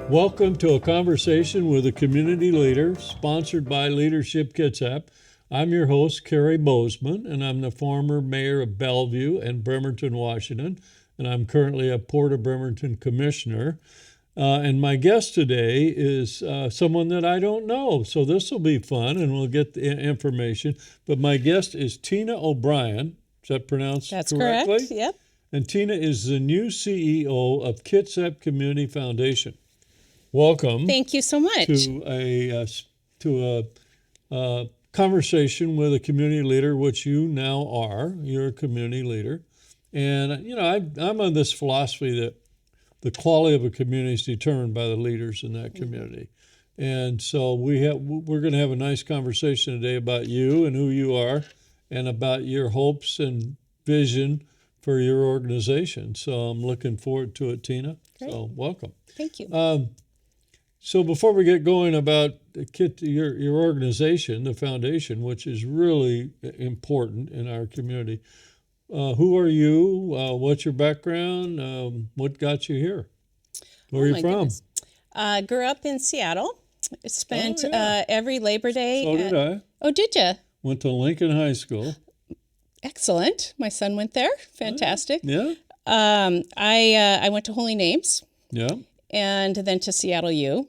Welcome to a conversation with a community leader, sponsored by Leadership Kitsap. I'm your host, Cary Bozeman, and I'm the former mayor of Bellevue and Bremerton, Washington, and I'm currently a Port of Bremerton commissioner. And my guest today is someone that I don't know, so this will be fun, and we'll get the information. But my guest is Tina O'Brien. Is that pronounced correctly? That's correct, yep. And Tina is the new CEO of Kitsap Community Foundation. Welcome. Thank you so much. To a conversation with a community leader, which you now are. You're a community leader, and I'm on this philosophy that the quality of a community is determined by the leaders in that community. And so we're going to have a nice conversation today about you and who you are, and about your hopes and vision for your organization. So I'm looking forward to it, Tina. Great. So welcome. Thank you. So before we get going about your organization, the foundation, which is really important in our community, who are you? What's your background? What got you here? Where are you from? Grew up in Seattle. Spent every Labor Day. So did I. Oh, did you? Went to Lincoln High School. Excellent. My son went there. Fantastic. Yeah. I went to Holy Names. Yeah. And then to Seattle U.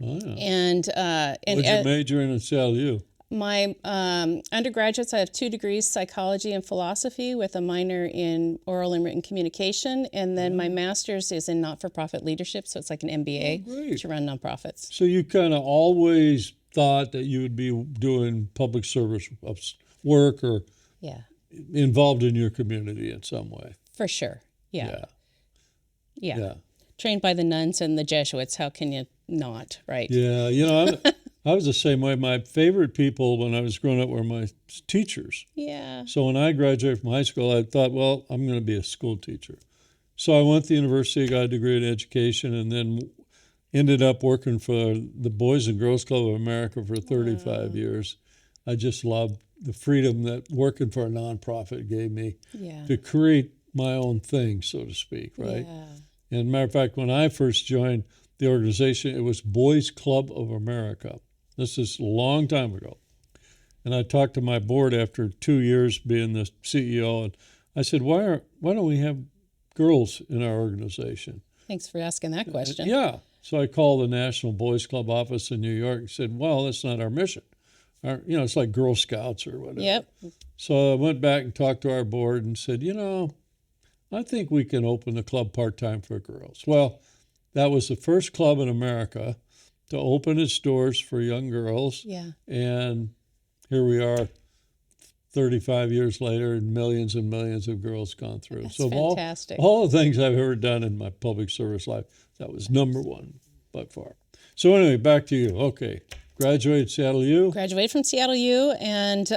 Oh, yeah. And what'd you major in Seattle U? My undergraduates, I have 2 degrees, psychology and philosophy, with a minor in oral and written communication. And then my master's is in not-for-profit leadership, so it's like an MBA to run nonprofits. So you kind of always thought that you would be doing public service work or involved in your community in some way. For sure. Yeah. Trained by the nuns and the Jesuits. How can you not, right? Yeah. I was the same way. My favorite people when I was growing up were my teachers. Yeah. So when I graduated from high school, I thought, well, I'm going to be a school teacher. So I went to university, got a degree in education, and then ended up working for the Boys and Girls Club of America for 35 years. I just loved the freedom that working for a nonprofit gave me to create my own thing, so to speak, right? Yeah. And matter of fact, when I first joined the organization, it was Boys Club of America. This is a long time ago. And I talked to my board after 2 years being the CEO, and I said, why don't we have girls in our organization? Thanks for asking that question. Yeah. So I called the National Boys Club office in New York and said, well, that's not our mission. It's like Girl Scouts or whatever. Yep. So I went back and talked to our board and said, I think we can open the club part-time for girls. Well, that was the first club in America to open its doors for young girls. Yeah. And here we are 35 years later, and millions of girls gone through. That's so fantastic. All the things I've ever done in my public service life, that was number one by far. So anyway, back to you. Okay. Graduated Seattle U? Graduated from Seattle U, and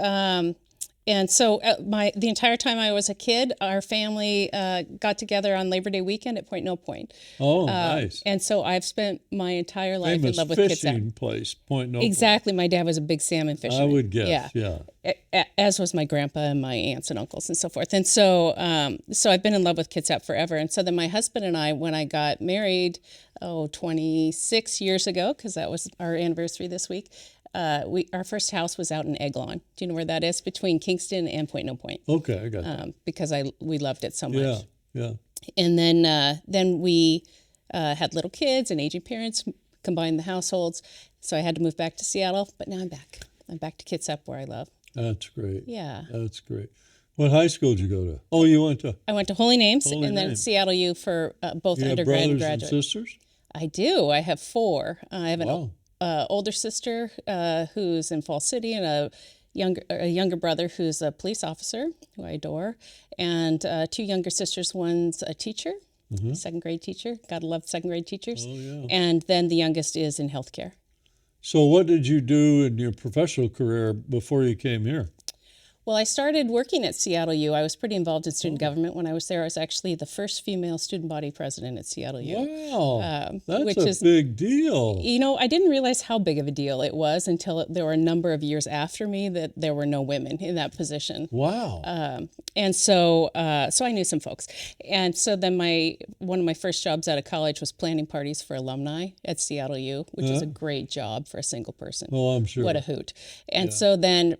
so the entire time I was a kid, our family got together on Labor Day weekend at Point No Point. Oh, nice. And so I've spent my entire life Famous in love with fishing Kitsap. Place, Point No Exactly. Point. My dad was a big salmon fisherman. I would guess, yeah. As was my grandpa and my aunts and uncles and so forth. And so I've been in love with Kitsap forever. And so then my husband and I, when I got married, 26 years ago, because that was our anniversary this week, our first house was out in Eglon. Do you know where that is? Between Kingston and Point No Point. Okay, I got that. Because we loved it so much. Yeah. And then we had little kids and aging parents, combined the households. So I had to move back to Seattle, but now I'm back. I'm back to Kitsap, where I love. That's great. Yeah. That's great. What high school did you go to? Oh, you went to? I went to Holy Names then Seattle U for both undergrad and graduate. You have brothers and sisters? I do. I have 4. I have an older sister who's in Falls City, and a younger brother who's a police officer who I adore, and 2 younger sisters. One's a teacher, second grade teacher. Gotta love second grade teachers. Oh, yeah. And then the youngest is in healthcare. So what did you do in your professional career before you came here? Well, I started working at Seattle U. I was pretty involved in student government. When I was there, I was actually the first female student body president at Seattle U. Wow, that's a big deal. You know, I didn't realize how big of a deal it was until there were a number of years after me that there were no women in that position. Wow. And so I knew some folks. And so then one of my first jobs out of college was planning parties for alumni at Seattle U, which is a great job for a single person. Oh, I'm sure. What a hoot. And so then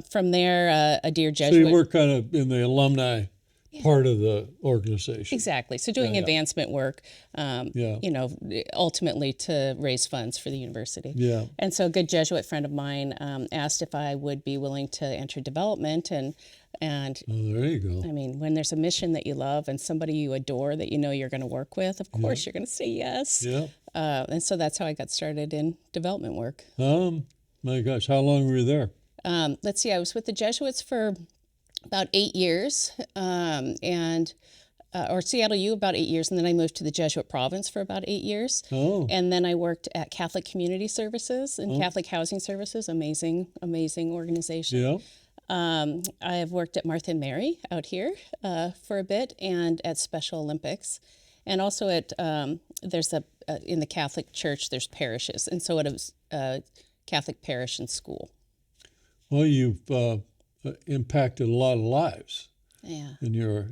from there, a dear So Jesuit. you work kind of in the alumni part of the organization. Exactly. So doing advancement work, Yeah. you know, ultimately to raise funds for the university. Yeah. And so a good Jesuit friend of mine asked if I would be willing to enter development. And Oh, there you go. I mean, when there's a mission that you love and somebody you adore that you know you're going to work with, of course you're going to say yes. Yeah. And so that's how I got started in development work. My gosh, how long were you there? Let's see, I was with the Jesuits for about 8 years, or Seattle U about 8 years, and then I moved to the Jesuit province for about 8 years. Oh. And then I worked at Catholic Community Services and Catholic Housing Services, amazing organization. Yeah. I have worked at Martha and Mary out here for a bit, and at Special Olympics, and also at there's in the Catholic Church there's parishes, and so it was Catholic parish and school. Well, you've impacted a lot of lives Yeah. in your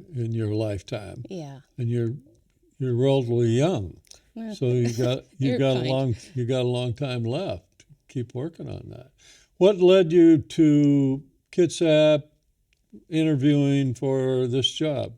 lifetime, Yeah. and you're relatively young, so you got You're kind. you got a long time left. Keep working on that. What led you to Kitsap interviewing for this job?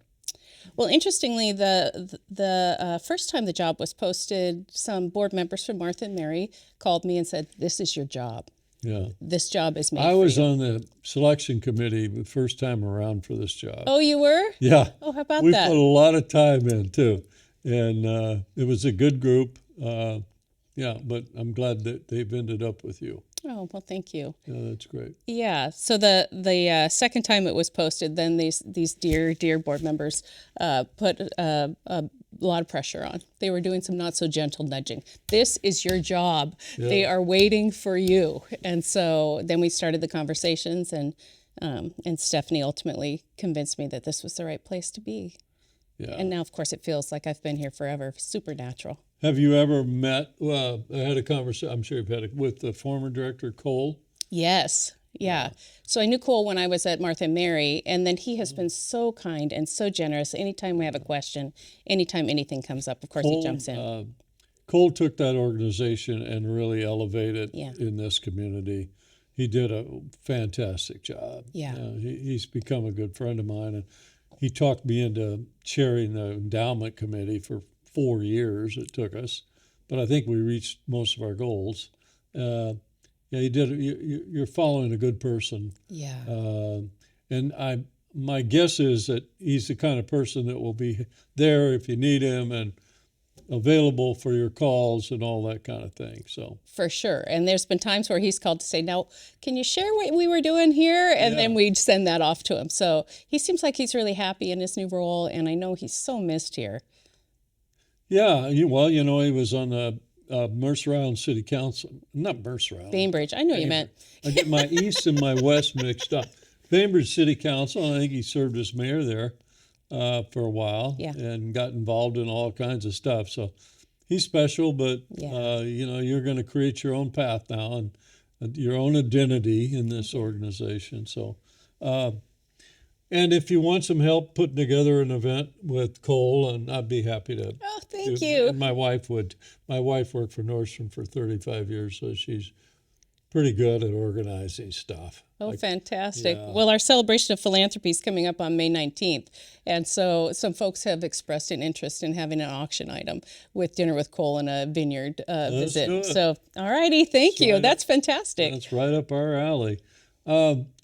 Well, interestingly, the first time the job was posted, some board members from Martha and Mary called me and said, "This is your job. Yeah. This job is made I for was you." on the selection committee the first time around for this job. Oh, you were? Yeah. Oh, how about We that? put a lot of time in too, and it was a good group. Yeah, but I'm glad that they've ended up with you. Oh, well, thank you. Yeah, that's great. Yeah. So the second time it was posted, then these dear board members put a lot of pressure on. They were doing some not so gentle nudging. This is your job. Yeah. They are waiting for you. And so then we started the conversations, and Stephanie ultimately convinced me that this was the right place to be. Yeah. And now, of course, it feels like I've been here forever. Supernatural. Have you ever met? Well, I had a conversation. I'm sure you've had it with the former director Cole. Yes. Yeah. So I knew Cole when I was at Martha and Mary, and then he has been so kind and so generous. Anytime we have a question, anytime anything comes up, of course he jumps in. Cole took that organization and really elevated Yeah. in this community. He did a fantastic job. Yeah. He's become a good friend of mine, and he talked me into chairing the endowment committee for 4 years. It took us, but I think we reached most of our goals. Yeah, he did. You're following a good person. Yeah. And my guess is that he's the kind of person that will be there if you need him and available for your calls and all that kind of thing. So For sure. And there's been times where he's called to say, "Now, can you share what we were doing here?" And then we'd send that off to him. So he seems like he's really happy in his new role, and I know he's so missed here. yeah, he was on the Mercer Island City Council, not Mercer Island. Bainbridge. I know you meant. I get my east and my west mixed up. Bainbridge City Council. I think he served as mayor there for a while, Yeah. and got involved in all kinds of stuff. So he's special, but Yeah. you're going to create your own path now and your own identity in this organization. So, and if you want some help putting together an event with Cole, and I'd be happy to. Oh, thank you. And my wife would. My wife worked for Nordstrom for 35 years, so she's pretty good at organizing stuff. Oh, fantastic. yeah. Well, our celebration of philanthropy is coming up on May 19th. And so some folks have expressed an interest in having an auction item with dinner with Cole and a vineyard visit. do it. So, all righty. Thank you. right That's fantastic. That's right up our alley.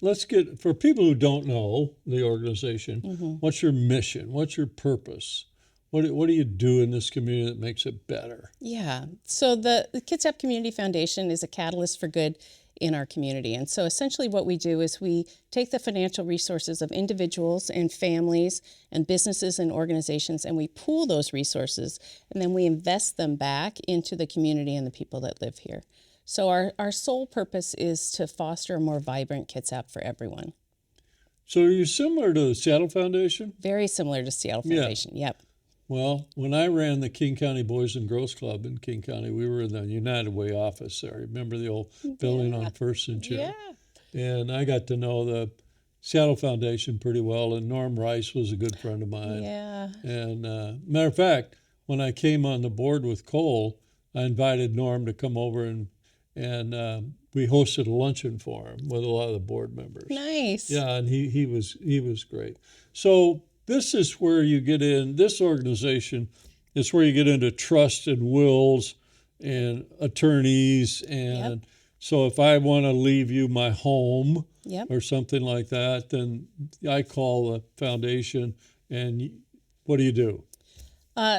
Let's get, for people who don't know the organization, what's your mission? What's your purpose? What do you do in this community that makes it better? Yeah. So the Kitsap Community Foundation is a catalyst for good in our community. And so essentially what we do is we take the financial resources of individuals and families and businesses and organizations, and we pool those resources, and then we invest them back into the community and the people that live here. So our sole purpose is to foster a more vibrant Kitsap for everyone. So are you similar to the Seattle Foundation? Very similar to Seattle Yeah. Foundation. Yep. Well, when I ran the King County Boys and Girls Club in King County, we were in the United Way office there. Remember the old building on First and Cherry? Yeah. And I got to know Seattle Foundation pretty well, and Norm Rice was a good friend of mine. Yeah. And matter of fact, when I came on the board with Cole, I invited Norm to come over and we hosted a luncheon for him with a lot of the board members. Nice. Yeah, and he was great. So this is where you get in. This organization is where you get into trust and wills and attorneys. And so if I want to leave you my home or something like that, then I call the foundation. And what do you do?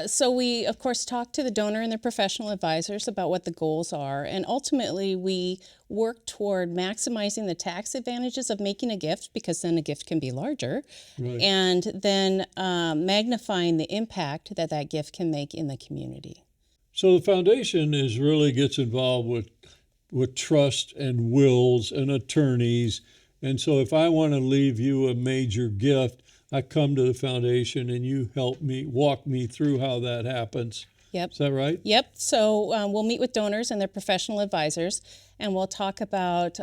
So we, of course, talk to the donor and their professional advisors about what the goals are, and ultimately we work toward maximizing the tax advantages of making a gift, because then a gift can be larger, and then magnifying the impact that that gift can make in the community. So the foundation really gets involved with trust and wills and attorneys, and so if I want to leave you a major gift, I come to the foundation and you help me, walk me through how that happens. Yep. Is that right? Yep. So we'll meet with donors and their professional advisors, and we'll talk about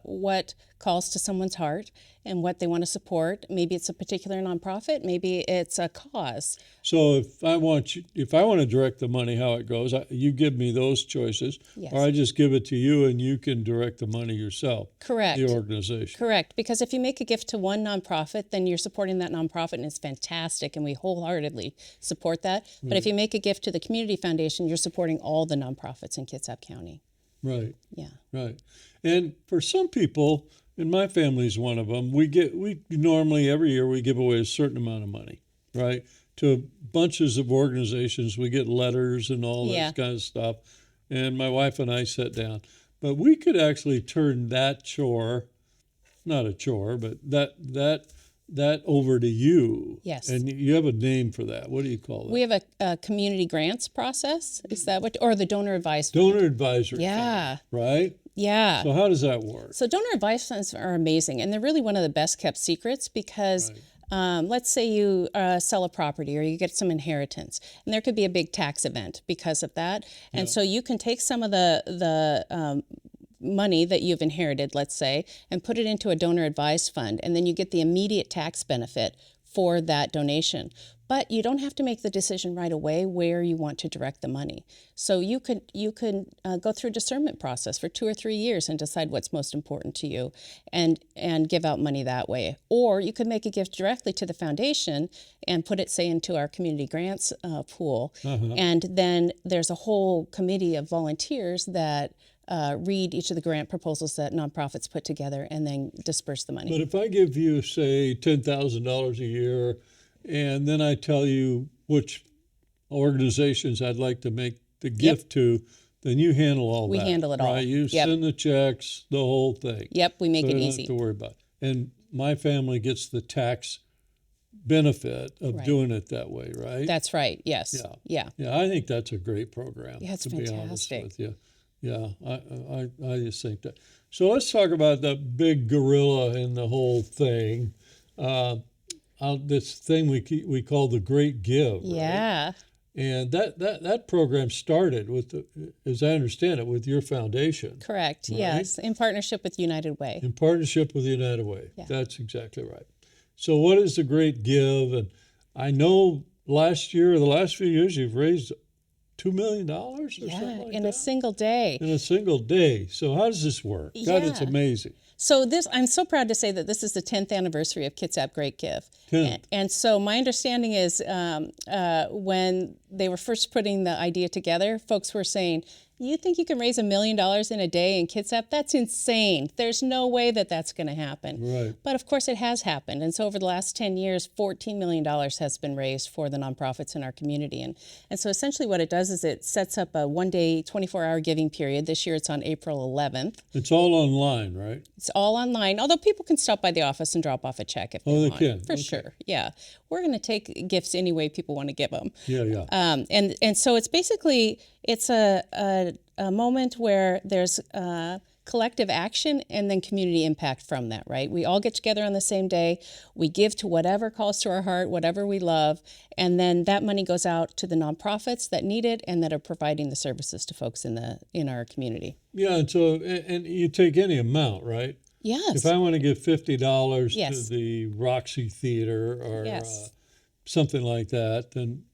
what calls to someone's heart and what they want to support. Maybe it's a particular nonprofit. Maybe it's a cause. So if I want to direct the money, how it goes, you give me those choices, or I just give it to you and you can direct the money yourself. Correct. The organization. Correct. Because if you make a gift to one nonprofit, then you're supporting that nonprofit, and it's fantastic, and we wholeheartedly support that. But if you make a gift to the community foundation, you're supporting all the nonprofits in Kitsap County. Right. Yeah. Right. And for some people, and my family's one of them, we normally every year we give away a certain amount of money, right? To bunches of organizations. We get letters and all that kind of stuff. And my wife and I sat down. But we could actually turn that chore, not a chore, but that over to you. Yes. And you have a name for that. What do you call that? We have a community grants process. Is that what, or the donor advice fund? Donor advisory. Yeah. Fund, right? Yeah. So how does that work? So donor advice funds are amazing, and they're really one of the best kept secrets, because let's say you sell a property or you get some inheritance, and there could be a big tax event because of that. And so you can take some of the money that you've inherited, let's say, and put it into a donor advised fund, and then you get the immediate tax benefit for that donation. But you don't have to make the decision right away where you want to direct the money. So you could go through a discernment process for 2 or 3 years and decide what's most important to you, and give out money that way. Or you could make a gift directly to the foundation and put it, say, into our community grants pool. And then there's a whole committee of volunteers that read each of the grant proposals that nonprofits put together and then disperse the money. But if I give you, say, $10,000 a year, and then I tell you which organizations I'd like to make the gift to, then you handle all that. We handle it all. Right? You send the checks, the whole thing. Yep, we make so it you don't easy. have to worry about it. And my family gets the tax benefit of doing it that way, right? That's right. Yes. Yeah, I think that's a great program. Yeah, it's to fantastic. be honest with you. Yeah, I just think that. So let's talk about the big gorilla in the whole thing. This thing we call the Great Give. Yeah. Right? And that program started with, as I understand it, with your foundation. Correct. Right? Yes, in partnership with United Way. In partnership with United Way. Yeah. That's exactly right. So what is the Great Give? And I know last year, or the last few years, you've raised $2 million or something like in that? a single day. In a single day. So how does this work? God, it's amazing. So I'm so proud to say that this is the 10th anniversary of Kitsap Great Give. 10th. And so my understanding is when they were first putting the idea together, folks were saying, you think you can raise $1 million in a day in Kitsap? That's insane. There's no way that that's going to happen. Right. But of course it has happened. And so over the last 10 years, $14 million has been raised for the nonprofits in our community. And so essentially what it does is it sets up a one-day, 24-hour giving period. This year it's on April 11th. It's all online, right? It's all online, although people can stop by the office and drop off a check if they want. They can. For sure, yeah. We're going to take gifts any way people want to give them. Yeah. And so it's basically, it's a moment where there's collective action and then community impact from that, right? We all get together on the same day. We give to whatever calls to our heart, whatever we love, and then that money goes out to the nonprofits that need it and that are providing the services to folks in our community. Yeah, and so and you take any amount, right? Yes. If I want to give $50 Yes. to the Roxy Theater or Yes. something like that, then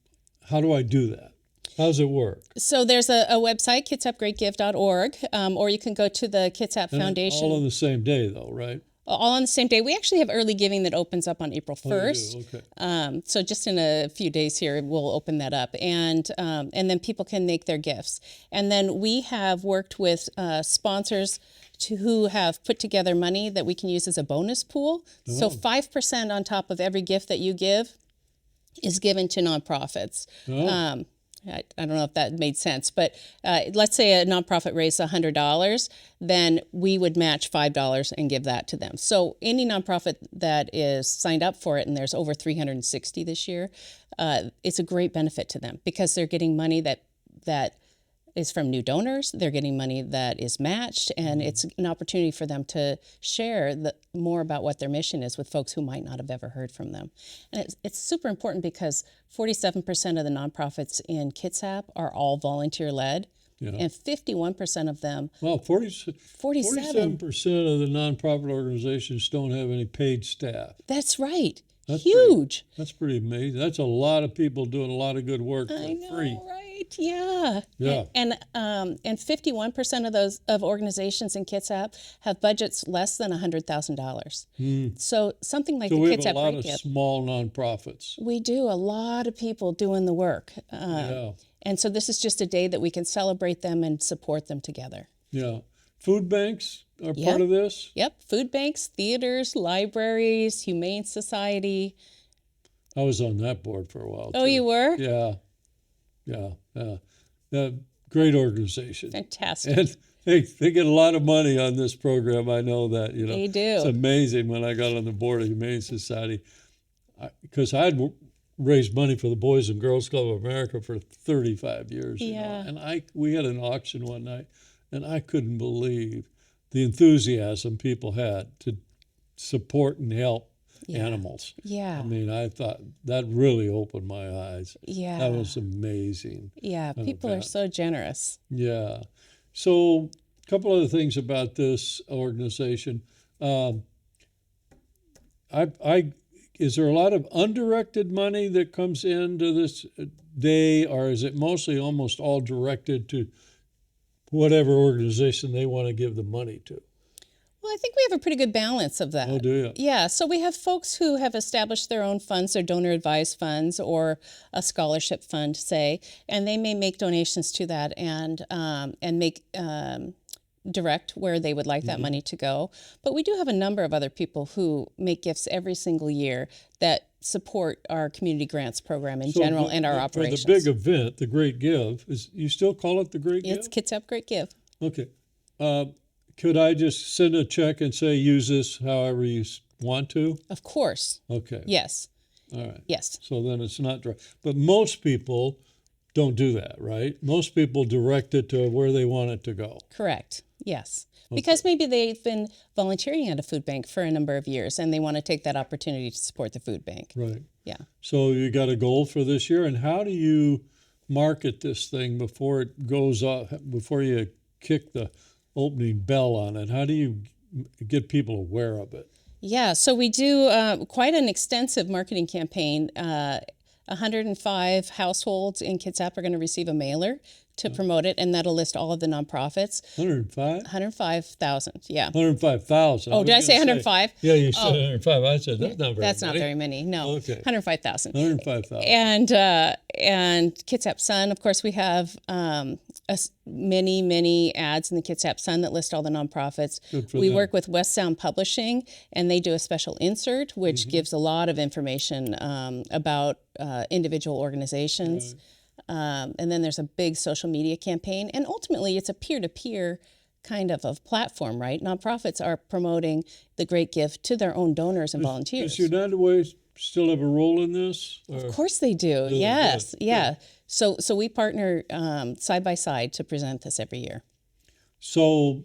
how do I do that? How does it work? So there's a website, kitsapgreatgive.org, or you can go to the Kitsap And Foundation. all on the same day, though, right? All on the same day. We actually have early giving that opens up on April 1st. Oh, you do? Okay. So just in a few days here, we'll open that up, and then people can make their gifts. And then we have worked with sponsors who have put together money that we can use as a bonus pool. So 5% on top of every gift that you give is given to nonprofits. Oh. I don't know if that made sense, but let's say a nonprofit raised $100, then we would match $5 and give that to them. So any nonprofit that is signed up for it, and there's over 360 this year, it's a great benefit to them because they're getting money that is from new donors. They're getting money that is matched, and it's an opportunity for them to share more about what their mission is with folks who might not have ever heard from them. And it's super important because 47% of the nonprofits in Kitsap are all volunteer-led, and 51% of them, Well, 47% of the nonprofit organizations don't have any paid staff. That's right. That's Huge. That's pretty amazing. That's a lot of people doing a lot of good work for I know, free. right? Yeah. Yeah. And 51% of those organizations in Kitsap have budgets less than $100,000. So something like So the we have Kitsap a lot Great of Gift. small nonprofits. We do a lot of people doing the work. Yeah. And so this is just a day that we can celebrate them and support them together. Yeah. Food banks are Yep. part of this? Yep. Food banks, theaters, libraries, Humane Society. I was on that board for a while. Oh, too. you were? Yeah. Great organization. Fantastic. And they get a lot of money on this program. I know that. They do. It's amazing when I got on the board of Humane Society, because I'd raised money for the Boys and Girls Club of America for 35 years. Yeah. And we had an auction one night, and I couldn't believe the enthusiasm people had to support and help animals. Yeah. I mean, I thought that really opened my eyes. Yeah. That was amazing. Yeah. People are so generous. Yeah. So a couple other things about this organization. Is there a lot of undirected money that comes into this day, or is it mostly almost all directed to whatever organization they want to give the money to? Well, I think we have a pretty good balance of that. Oh, do you? Yeah, so we have folks who have established their own funds, their donor advised funds, or a scholarship fund, say, and they may make donations to that and make direct where they would like that money to go. But we do have a number of other people who make gifts every single year that support our community grants program in general and our operations. For the big event, the Great Give, you still call it the Great Give? It's Kitsap Great Give. Okay. Could I just send a check and say use this however you want to? Of course. Okay. Yes. All right. Yes. So then it's not direct. But most people don't do that, right? Most people direct it to where they want it to go. Correct. Yes. Because maybe they've been volunteering at a food bank for a number of years and they want to take that opportunity to support the food bank. Right. Yeah. So you got a goal for this year, and how do you market this thing before it goes off, before you kick the opening bell on it? How do you get people aware of it? Yeah, so we do quite an extensive marketing campaign. 105 households in Kitsap are going to receive a mailer to promote it, and that'll list all of the nonprofits. 105? 105,000, yeah. 105,000. Oh, did I say 105? Yeah, you said 105. I said that's not very many. That's not very many, no. Okay. 105,000. 105,000. And Kitsap Sun, of course, we have many ads in the Kitsap Sun that list all the nonprofits. Good for We them. work with West Sound Publishing, and they do a special insert, which gives a lot of information about individual organizations. And then there's a big social media campaign. And ultimately, it's a peer-to-peer kind of platform, right? Nonprofits are promoting the Great Gift to their own donors and volunteers. Does United Way still have a role in this? Of course they do. Really Yes. good. Yeah. So we partner side by side to present this every year. So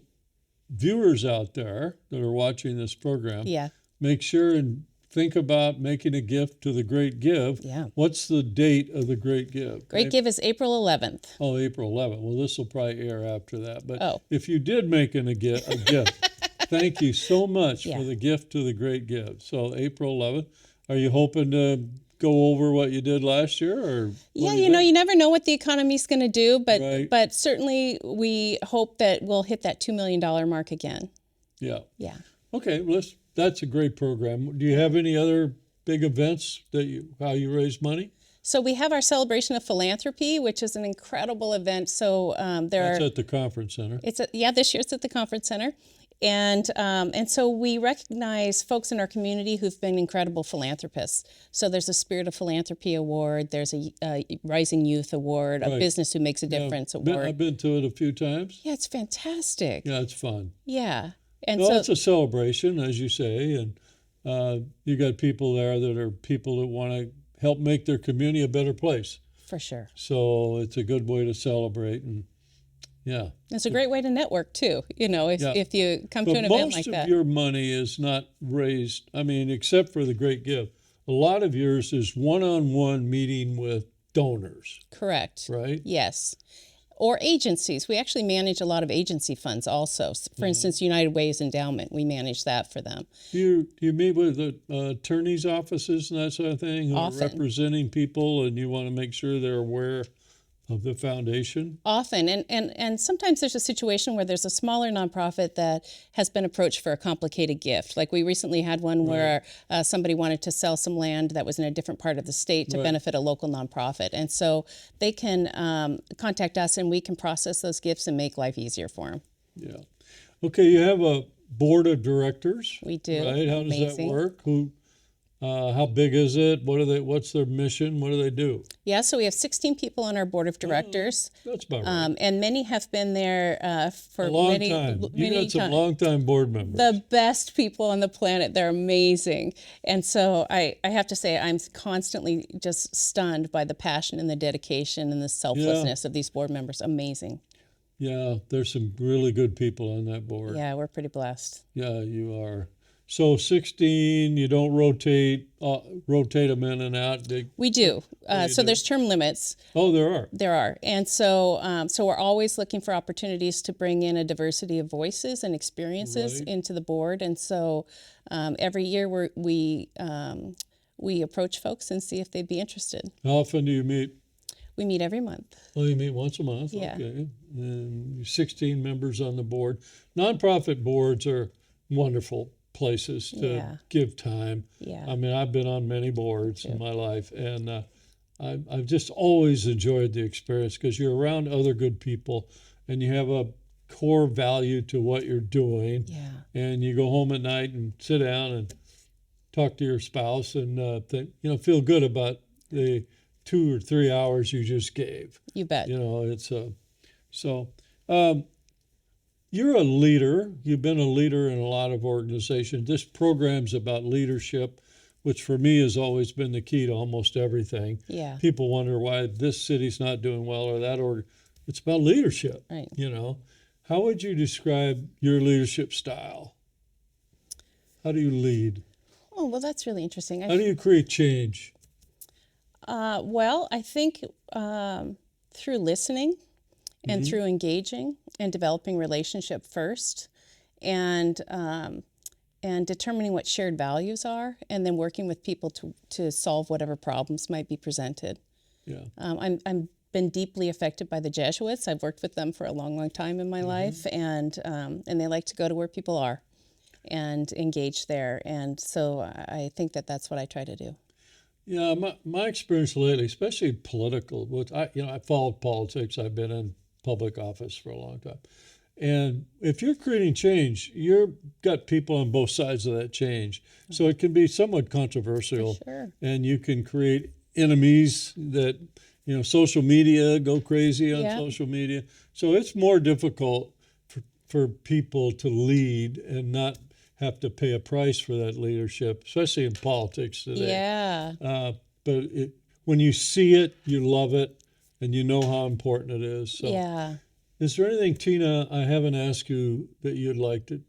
viewers out there that are watching this program, Yeah. make sure and think about making a gift to the Great Give. Yeah. What's the date of the Great Give? Great Give is April 11th. Oh, April 11th. Well, this will probably air after that. But Oh. if you did make a gift, Thank you so much Yeah. for the gift to the great give. So April 11th, are you hoping to go over what you did last year, or what Yeah, do you you know, think? you never know what the economy's going to do, Right. but certainly we hope that we'll hit that $2 million mark again. Yeah. Yeah. Okay, well, that's a great program. Do you have any other big events how you raise money? So we have our celebration of philanthropy, which is an incredible event. So That's at the conference center. this year it's at the conference center, and so we recognize folks in our community who've been incredible philanthropists. So there's a Spirit of Philanthropy Award, there's a Rising Youth Award, a Right. Business Who Makes a Difference Award. I've been to it a few times. Yeah, it's fantastic. Yeah, it's fun. Yeah, and Well, so it's a celebration, as you say, and you got people there that are people that want to help make their community a better place. for sure, So it's a good way to celebrate, and yeah. it's a great way to network too. You know, Yeah. if you come But to an event most like of that. your money is not raised, I mean, except for the Great Give. A lot of yours is one-on-one meeting with donors, Correct. right? Yes. Or agencies. We actually manage a lot of agency funds also. For instance, United Way's Endowment, we manage that for them. You meet with the attorneys' offices and that sort of thing who Often. are representing people, and you want to make sure they're aware of the foundation. Often. And sometimes there's a situation where there's a smaller nonprofit that has been approached for a complicated gift. Like we recently had one where somebody wanted to sell some land that was in a different part of the state to Right. benefit a local nonprofit. And so they can contact us and we can process those gifts and make life easier for them. Yeah. Okay, you have a board of directors. We do. Right? How does Amazing. that work? How big is it? What's their mission? What do they do? Yeah, so we have 16 people on our board of directors. That's about right. And many have been there for A long many, time. You many got some times. long-time board members. The best people on the planet. They're amazing. And so I have to say, I'm constantly just stunned by the passion and the dedication and the selflessness of these board members. Amazing. Yeah, there's some really good people on that board. Yeah, we're pretty blessed. Yeah, you are. So 16, you don't rotate them in and out. We do. So do? there's term limits. Oh, there are. There are. And so so we're always looking for opportunities to bring in a diversity of voices and experiences Right. into the board. And so every year we approach folks and see if they'd be interested. How often do you meet? We meet every month. Oh, you meet once a month. Yeah. Okay. And 16 members on the board. Nonprofit boards are wonderful places to Yeah. give time. Yeah. I mean, I've been on many boards in my life, and I've just always enjoyed the experience because you're around other good people, and you have a core value to what you're doing. Yeah. And you go home at night and sit down and talk to your spouse, and feel good about the 2 or 3 hours you just gave. You bet. It's so. You're a leader. You've been a leader in a lot of organizations. This program's about leadership, which for me has always been the key to almost everything. Yeah. People wonder why this city's not doing well or that it's about leadership. Right. How would you describe your leadership style? How do you lead? Oh, well, that's really interesting. How do you create change? Well, I think through listening and through engaging and developing relationship first, and determining what shared values are, and then working with people to solve whatever problems might be presented. Yeah. I'm been deeply affected by the Jesuits. I've worked with them for a long, long time in my life, and they like to go to where people are and engage there. And so I think that's what I try to do. Yeah, my experience lately, especially political, I followed politics. I've been in public office for a long time. And if you're creating change, you've got people on both sides of that change. So it can be somewhat controversial. Sure. And you can create enemies that, social media, go crazy on Yeah. social media. So it's more difficult for people to lead and not have to pay a price for that leadership, especially in politics today. Yeah. But when you see it, you love it, and you know how important it is. So, Yeah. is there anything, Tina, I haven't asked you that you'd like to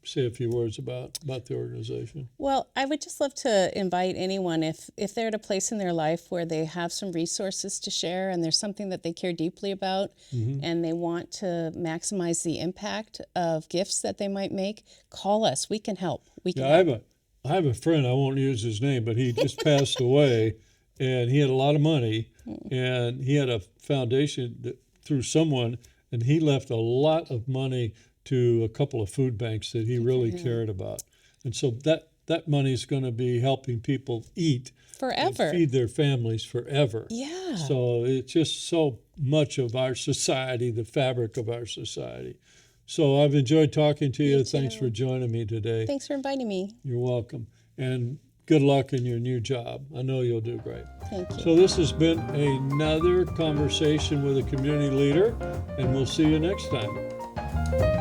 say a few words about the organization. Well, I would just love to invite anyone, if they're at a place in their life where they have some resources to share and there's something that they care deeply about and they want to maximize the impact of gifts that they might make, call us. We can help. We can help. I have a friend, I won't use his name, but he just passed away, and he had a lot of money, and he had a foundation through someone, and he left a lot of money to a couple of food banks that he really cared about. And so that money is going to be helping people eat Forever. and feed their families forever. Yeah. So it's just so much of our society, the fabric of our society. So I've enjoyed talking to you. Me Thanks too. for joining me today. Thanks for inviting me. You're welcome. And good luck in your new job. I know you'll do great. Thank you. So this has been another conversation with a community leader, and we'll see you next time.